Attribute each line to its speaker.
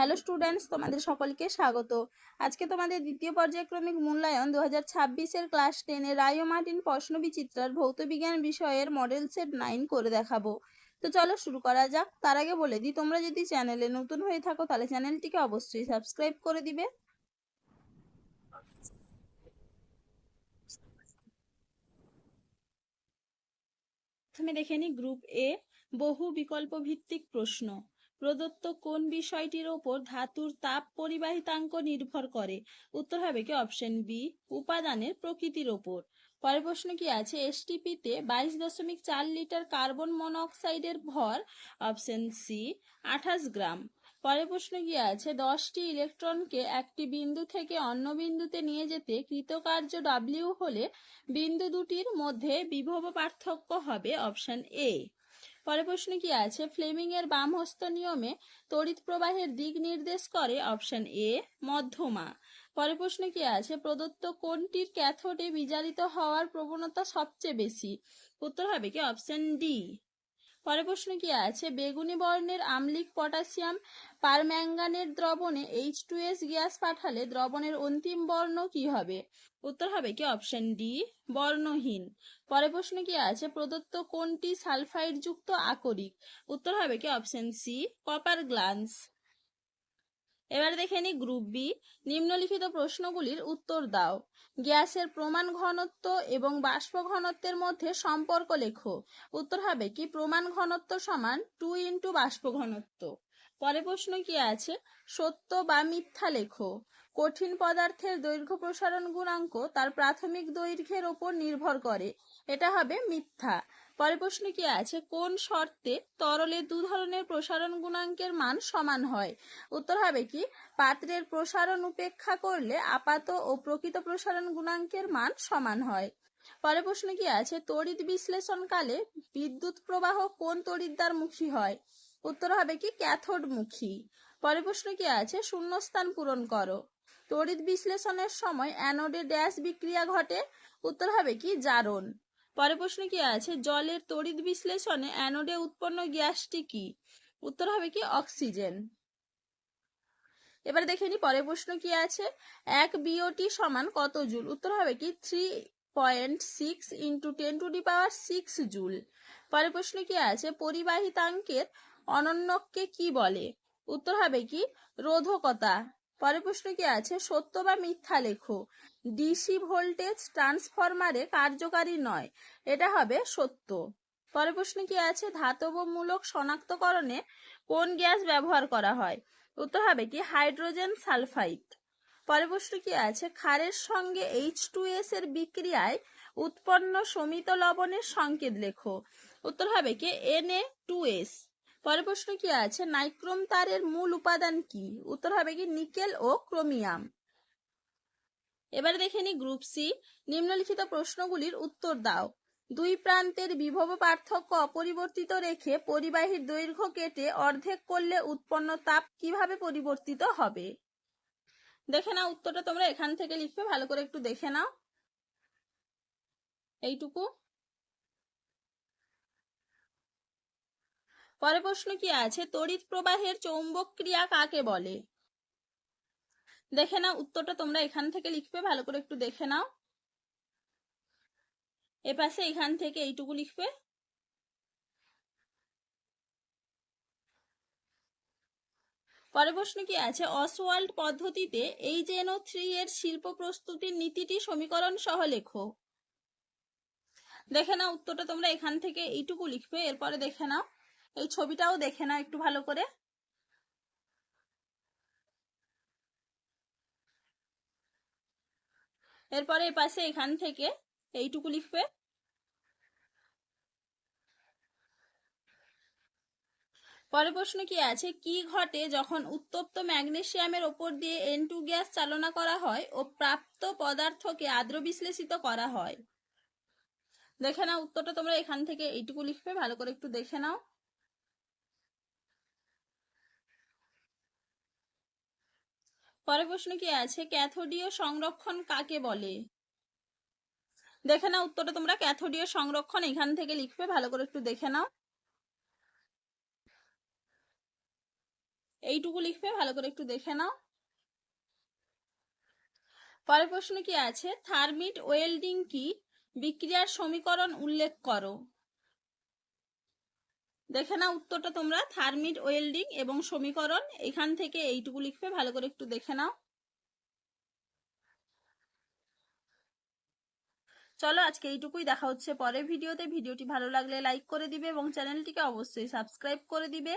Speaker 1: Hello students, তোমাদের সকলকে স্বাগত। আজকে তোমাদের দ্বিতীয় পর্যায়ক্রমিক মূল্যায়ন 2026 ক্লাস 10 এর রায় ও মার্টিন প্রশ্নবিচিত্রার ভৌতবিজ্ঞান বিষয়ের মডেল সেট 9 করে দেখাবো। তো চলো শুরু করা যাক। তার আগে বলে দিই, তোমরা যদি চ্যানেলে নতুন হয়ে থাকো তাহলে চ্যানেলটিকে অবশ্যই সাবস্ক্রাইব করে দিবে। প্রথমে দেখে নিই গ্রুপ এ, বহু বিকল্প ভিত্তিক প্রশ্ন। প্রদত্ত কোন বিষয়টির ওপর ধাতুর তাপ পরিবাহিতাঙ্ক নির্ভর করে? উত্তর হবে কি অপশন বি, উপাদানের প্রকৃতির ওপর। পরের প্রশ্ন কি আছে? এসটিপিতে 22.4 লিটার কার্বন মনোঅক্সাইডের ভর? অপশন সি 28 গ্রাম। পরের প্রশ্ন কি আছে? 10টি ইলেকট্রনকে একটি বিন্দু থেকে অন্য বিন্দুতে নিয়ে যেতে কৃতকার্য ডব্লিউ হলে বিন্দু দুটির মধ্যে বিভব পার্থক্য হবে? Option A. পরের প্রশ্ন কি আছে? ফ্লেমিং এর বামহস্ত নিয়মে তড়িৎ প্রবাহের দিক নির্দেশ করে? অপশন এ মধ্যমা। পরের প্রশ্ন কি আছে? প্রদত্ত কোনটির ক্যাথোডে বিজারিত হওয়ার প্রবণতা সবচেয়ে বেশি? উত্তর হবে কি অপশন ডি। পরের প্রশ্ন কি আছে? বেগুনি বর্ণের আম্লিক পটাশিয়াম পারম্যাঙ্গানেট দ্রবণে H2S গ্যাস পাঠালে দ্রবণের অন্তিম বর্ণ কি হবে? উত্তর হবে কি অপশন ডি বর্ণহীন। পরের প্রশ্ন কি আছে? প্রদত্ত কোনটি সালফাইড যুক্ত আকরিক? উত্তর হবে কি অপশন সি কপার গ্লান্স। এবার দেখে নি গ্রুপ বি, নিম্নলিখিত প্রশ্নগুলির উত্তর দাও। গ্যাসের প্রমাণ ঘনত্ব এবং বাষ্প ঘনত্বের মধ্যে সম্পর্ক লেখো। উত্তর হবে কি প্রমাণ ঘনত্ব সমান 2 × বাষ্প ঘনত্ব। পরের প্রশ্ন কি আছে? সত্য বা মিথ্যা লেখো। কঠিন পদার্থের দৈর্ঘ্য প্রসারণ গুণাঙ্ক তার প্রাথমিক দৈর্ঘ্যের ওপর নির্ভর করে। এটা হবে মিথ্যা। পরের প্রশ্ন কি আছে? কোন শর্তে তরলের দু ধরনের প্রসারণ গুণাঙ্কের মান সমান হয়? উত্তর হবে কি পাত্রের প্রসারণ উপেক্ষা করলে আপাত ও প্রকৃত প্রসারণ গুণাঙ্কের মান সমান হয়। পরের প্রশ্ন কি আছে? তড়িৎ বিশ্লেষণকালে বিদ্যুৎ প্রবাহ কোন তড়িৎদ্বার মুখী হয়? উত্তর হবে কি ক্যাথোড মুখী। পরের প্রশ্ন কি আছে? শূন্যস্থান পূরণ করো। তড়িৎ বিশ্লেষণের সময় অ্যানোডে ড্যাশ বিক্রিয়া ঘটে? উত্তর হবে কি জারণ। পরের প্রশ্ন কি আছে? জলের তড়িৎ বিশ্লেষণে অ্যানোডে উৎপন্ন গ্যাসটি কি? উত্তর হবে কি অক্সিজেন। এবার দেখে নি পরের প্রশ্ন কি আছে? 1 বিওটি সমান কত জুল? উত্তর হবে কি 3.6 × 10⁶ জুল। পরের প্রশ্ন কি আছে? পরিবাহিতাঙ্কের অনন্যককে কি বলে? উত্তর হবে কি রোধকতা। পরের প্রশ্ন কি আছে? সত্য বা মিথ্যা লেখো। ডিসি ভোল্টেজ ট্রান্সফরমারে কার্যকারী নয়। এটা হবে সত্য। পরের প্রশ্ন কি আছে? ধাতব মূলক শনাক্তকরণে কোন গ্যাস ব্যবহার করা হয়? উত্তর হবে কি হাইড্রোজেন সালফাইড। পরের প্রশ্ন কি আছে? ক্ষারের সঙ্গে H2S এর বিক্রিয়ায় উৎপন্ন শমিত লবণের সংকেত লেখো। উত্তর হবে কি Na2S। পরের প্রশ্ন কি আছে? নাইক্রোম তারের মূল উপাদান কি? উত্তর হবে কি নিকেল ও ক্রোমিয়াম। এবারে দেখে নি গ্রুপ সি, নিম্নলিখিত প্রশ্নগুলির উত্তর দাও। দুই প্রান্তের বিভব পার্থক্য অপরিবর্তিত রেখে পরিবাহীর দৈর্ঘ্য কেটে অর্ধেক করলে উৎপন্ন তাপ কিভাবে পরিবর্তিত হবে? দেখে নাও উত্তরটা তোমরা এখান থেকে লিখবে, ভালো করে একটু দেখে নাও এইটুকু। পরের প্রশ্ন কি আছে? তড়িৎ প্রবাহের চৌম্বক ক্রিয়া কাকে বলে? দেখে নাও উত্তরটা তোমরা এখান থেকে লিখবে, ভালো করে একটু দেখে নাও। এপাশে এখান থেকে এইটুকু লিখবে। পরের প্রশ্ন কি আছে? অসওয়াল্ড পদ্ধতিতে HNO3 এর শিল্প প্রস্তুতির নীতিটি সমীকরণ সহ লেখো। দেখে নাও উত্তরটা তোমরা এখান থেকে এইটুকু লিখবে। এরপরে দেখে নাও এই ছবিটাও দেখে নাও একটু ভালো করে। এরপরে এই পাশে এখান থেকে এইটুকু লিখবে। পরের প্রশ্ন কি আছে? কি ঘটে যখন উত্তপ্ত ম্যাগনেসিয়ামের ওপর দিয়ে N2 গ্যাস চালনা করা হয় ও প্রাপ্ত পদার্থকে আদ্র বিশ্লেষিত করা হয়? দেখে নাও উত্তরটা তোমরা এখান থেকে এইটুকু লিখবে, ভালো করে একটু দেখে নাও। পরের প্রশ্ন কি আছে? ক্যাথোডীয় সংরক্ষণ কাকে বলে? দেখে নাও উত্তরটা তোমরা ক্যাথোডীয় সংরক্ষণ এখান থেকে লিখবে, ভালো করে একটু দেখে নাও। এইটুকু লিখবে, ভালো করে একটু দেখে নাও। পরের প্রশ্ন কি আছে, থার্মিট ওয়েল্ডিং কি, বিক্রিয়ার সমীকরণ উল্লেখ করো। দেখে নাও উত্তরটা তোমরা, থার্মিট ওয়েল্ডিং এবং সমীকরণ, এখান থেকে এইটুকু লিখবে, ভালো করে একটু দেখে নাও। চলো আজকে এইটুকুই, দেখা হচ্ছে পরের ভিডিওতে। ভিডিওটি ভালো লাগলে লাইক করে দিবে এবং চ্যানেলটিকে অবশ্যই সাবস্ক্রাইব করে দিবে।